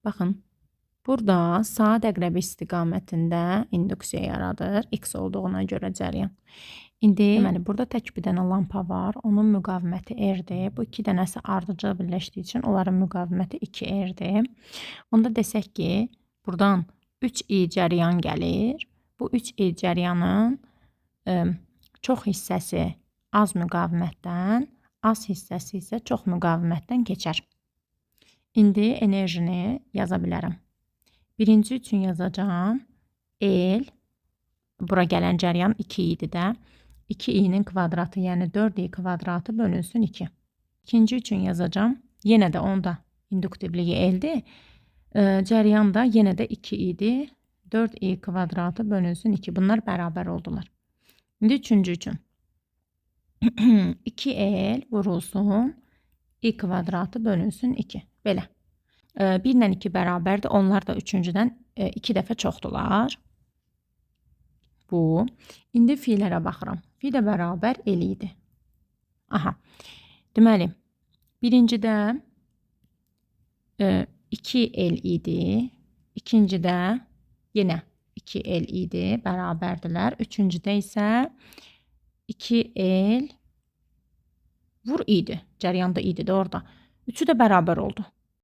Baxın, burada saat əqrəbi istiqamətində induksiya yaradır, x olduğuna görə cəryan. İndi deməli burada tək bir dənə lampa var, onun müqaviməti R-dir. Bu iki dənəsi ardıcıl birləşdiyi üçün onların müqaviməti 2R-dir. Onda desək ki, buradan 3i cəryan gəlir. Bu 3i cəryanın çox hissəsi az müqavimətdən, az hissəsi isə çox müqavimətdən keçər. İndi enerjini yaza bilərəm. Birinci üçün yazacağım L, bura gələn cəryan 2 idi də. 2i'nin kvadratı, yəni 4i kvadratı bölünsün 2. İkinci üçün yazacağım. Yenə də onda induktivliyi L-dir. Cəryan da yenə də 2 idi. 4i kvadratı bölünsün 2. Bunlar bərabər oldular. İndi üçüncü üçün. 2L vurulsun i kvadratı bölünsün 2. Belə. 1 ilə 2 bərabərdir. Onlar da üçüncüdən 2 dəfə çoxdular. Bu. İndi filərə baxıram. Fi də bərabər L idi. Aha. Deməli, birincidə 2L idi. İkincidə yenə 2L idi. Bərabərdilər. Üçüncüdə isə 2L vur idi. Cəryan da idi də orada. Üçü də bərabər oldu.